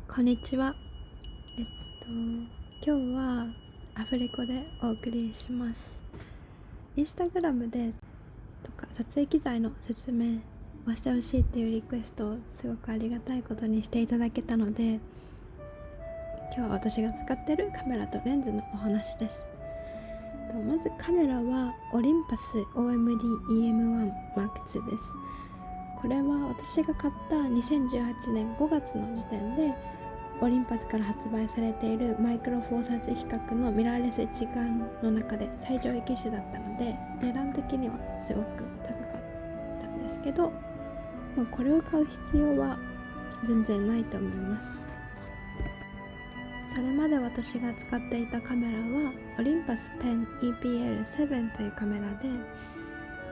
こんにちは。今日はアフレコでお送りします。インスタグラムでとか撮影機材の説明をしてほしいっていうリクエストをすごくありがたいことにしていただけたので、今日は私が使っているカメラとレンズのお話です。まずカメラはオリンパス OMD EM1M2 です。これは私が買った2018年5月の時点でオリンパスから発売されているマイクロフォーサーズ比較のミラーレス一眼の中で最上位機種だったので、値段的にはすごく高かったんですけど、これを買う必要は全然ないと思います。それまで私が使っていたカメラはオリンパスペン EPL7 というカメラで、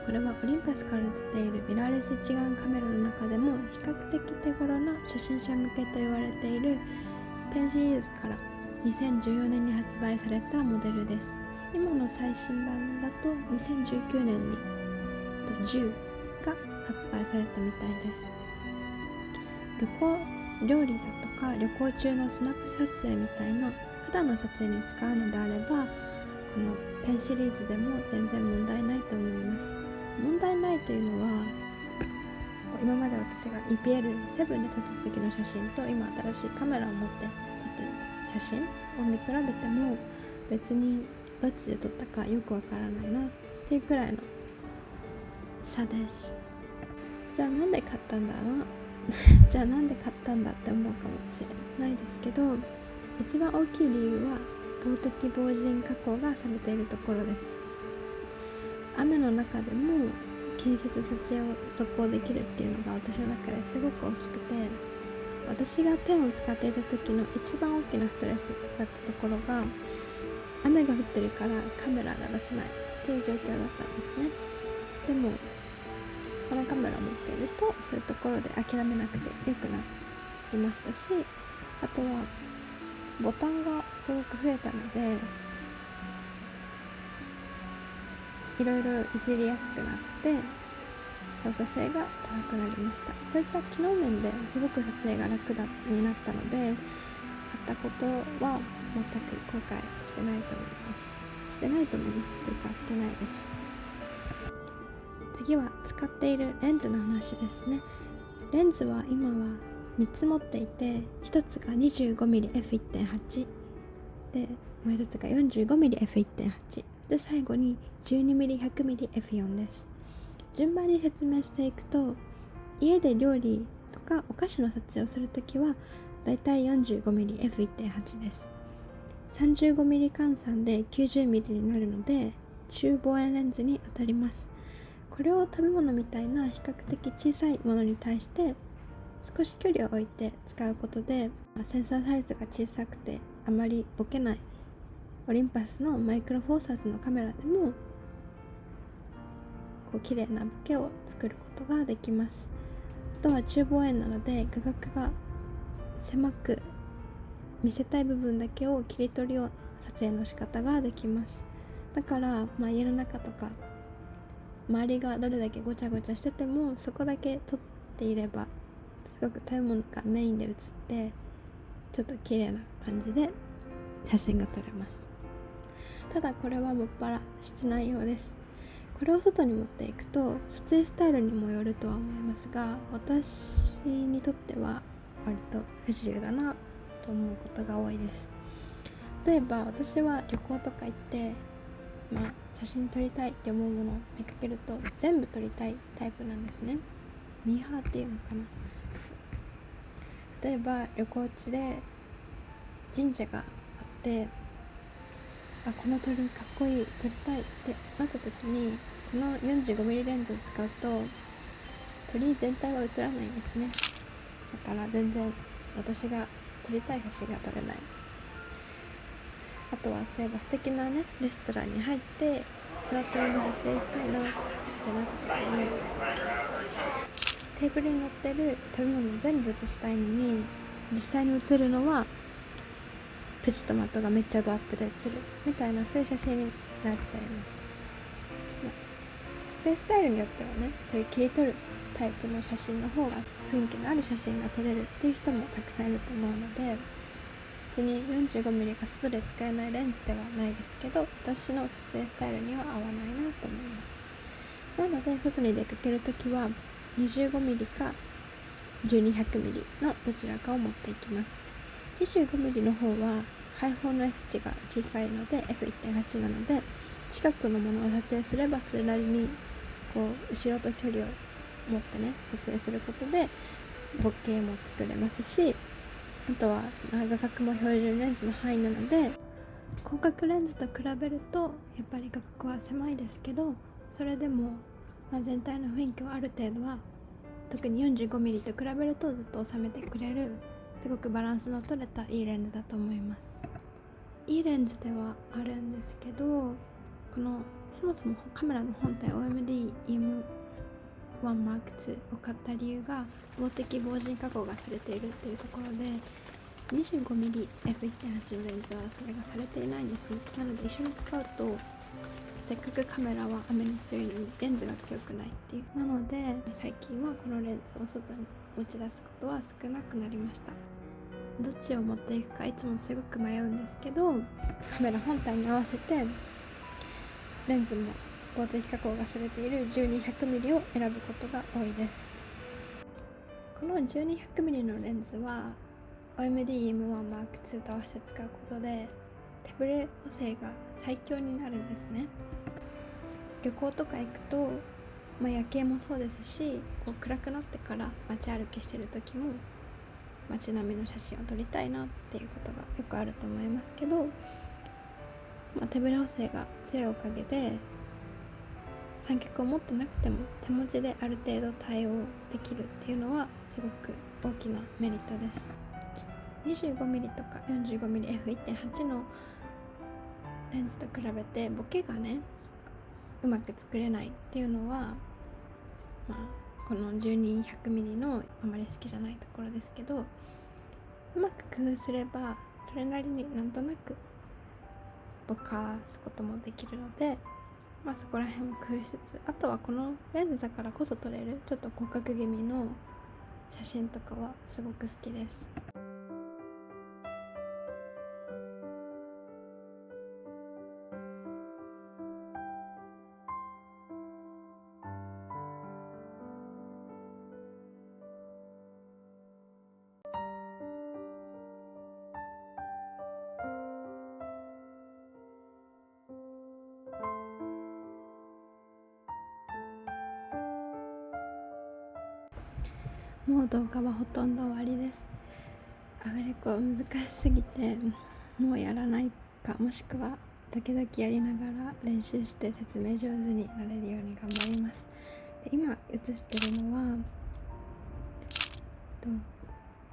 これはオリンパスから出ているミラーレス一眼カメラの中でも比較的手頃な初心者向けと言われているペンシリーズから2014年に発売されたモデルです。今の最新版だと2019年に10が発売されたみたいです。料理だとか旅行中のスナップ撮影みたいな普段の撮影に使うのであれば、このペンシリーズでも全然問題ないと思います。問題ないというのは、今まで私が EPL7 で撮った時の写真と今新しいカメラを持って撮ってる写真を見比べても別にどっちで撮ったかよくわからないなっていうくらいの差です。じゃあなんで買ったんだろうじゃあなんで買ったんだって思うかもしれないですけど、一番大きい理由は防滴防塵加工がされているところです。雨の中でも気にせず撮影を続行できるっていうのが私の中ですごく大きくて、私がペンを使っていた時の一番大きなストレスだったところが、雨が降ってるからカメラが出せないっていう状況だったんですね。でもこのカメラを持っているとそういうところで諦めなくてよくなりましたし、あとはボタンがすごく増えたのでいろいろいじりやすくなって操作性が高くなりました。そういった機能面ですごく撮影が楽になったので、買ったことは全く後悔してないと思いますというかしてないです。次は使っているレンズの話ですね。レンズは今は3つ持っていて、1つが 25mmF1.8 で、もう1つが 45mmF1.8 で、最後に 12mm100mmF4 です。順番に説明していくと、家で料理とかお菓子の撮影をするときはだいたい 45mmF1.8 です。 35mm 換算で 90mm になるので中望遠レンズに当たります。これを食べ物みたいな比較的小さいものに対して少し距離を置いて使うことで、センサーサイズが小さくてあまりボケないオリンパスのマイクロフォーサーズのカメラでも綺麗なボケを作ることができます。あとは中望遠なので画角が狭く見せたい部分だけを切り取るような撮影の仕方ができます。だから、家の中とか周りがどれだけごちゃごちゃしててもそこだけ撮っていればすごく食べ物がメインで写ってちょっと綺麗な感じで写真が撮れます。ただこれはもっぱら室内用です。これを外に持っていくと撮影スタイルにもよるとは思いますが、私にとっては割と不自由だなと思うことが多いです。例えば私は旅行とか行って写真撮りたいって思うものを見かけると全部撮りたいタイプなんですね。ミーハーっていうのかな。例えば旅行地で神社があって、この鳥かっこいい、撮りたいってなった時にこの 45mm レンズを使うと鳥全体は映らないんですね。だから全然私が撮りたい写真が撮れない。あとは例えば素敵なレストランに入って座って撮影したいなってなった時にテーブルに乗ってる食べ物を全部写したいのに実際に写るのはプチトマトがめっちゃドアップで写るみたいな、そういう写真になっちゃいます。撮影スタイルによってはそういう切り取るタイプの写真の方が雰囲気のある写真が撮れるっていう人もたくさんいると思うので、別に 45mm が外で使えないレンズではないですけど、私の撮影スタイルには合わないなと思います。なので外に出かけるときは 25mm か 1200mm のどちらかを持っていきます。 25mm の方は開放の F 値が小さいので F1.8 なので、近くのものを撮影すればそれなりにこう後ろと距離を持ってね撮影することでボケも作れますし、あとは画角も標準レンズの範囲なので、広角レンズと比べるとやっぱり画角は狭いですけど、それでも全体の雰囲気はある程度は、特に 45mm と比べるとずっと収めてくれる、すごくバランスの取れたいいレンズだと思います。いいレンズではあるんですけど、このそもそもカメラの本体 OMD EM1M2 を買った理由が防滴防塵加工がされているっていうところで、 25mm F1.8 のレンズはそれがされていないんですね。なので一緒に使うとせっかくカメラは雨に強いのにレンズが強くないっていう。なので最近はこのレンズを外に持ち出すことは少なくなりました。どっちを持っていくかいつもすごく迷うんですけど、カメラ本体に合わせてレンズも防滴加工がされている 1200mm を選ぶことが多いです。この 1200mm のレンズは OMD EM1M2 と合わせて使うことで手ブレ補正が最強になるんですね。旅行とか行くと、夜景もそうですし、こう暗くなってから街歩きしてる時も街並みの写真を撮りたいなっていうことがよくあると思いますけど、手ぶれ補正が強いおかげで三脚を持ってなくても手持ちである程度対応できるっていうのはすごく大きなメリットです。 25mm とか 45mm F1.8 のレンズと比べてボケがねうまく作れないっていうのは、この 1200mm のあまり好きじゃないところですけど、うまく工夫すればそれなりになんとなくぼかすこともできるので、そこら辺を工夫しつつ、あとはこのレンズだからこそ撮れるちょっと広角気味の写真とかはすごく好きです。もう動画はほとんど終わりです。アフレコ難しすぎてもうやらないか、もしくは時々やりながら練習して説明上手になれるように頑張ります。で今写してるのは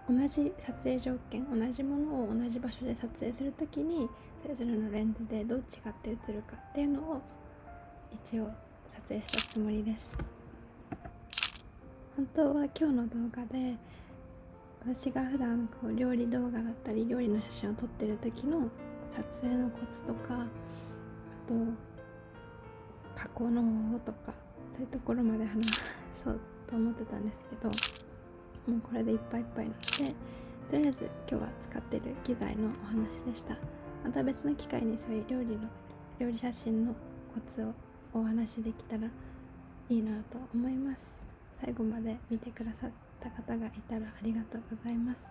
同じ撮影条件、同じものを同じ場所で撮影するときにそれぞれのレンズでどう違って写るかっていうのを一応撮影したつもりです。本当は今日の動画で私が普段料理動画だったり料理の写真を撮ってる時の撮影のコツとか、あと加工の方法とか、そういうところまで話そうと思ってたんですけど、もうこれでいっぱいいっぱいなので、とりあえず今日は使ってる機材のお話でした。また別の機会にそういう料理写真のコツをお話できたらいいなと思います。最後まで見てくださった方がいたらありがとうございます。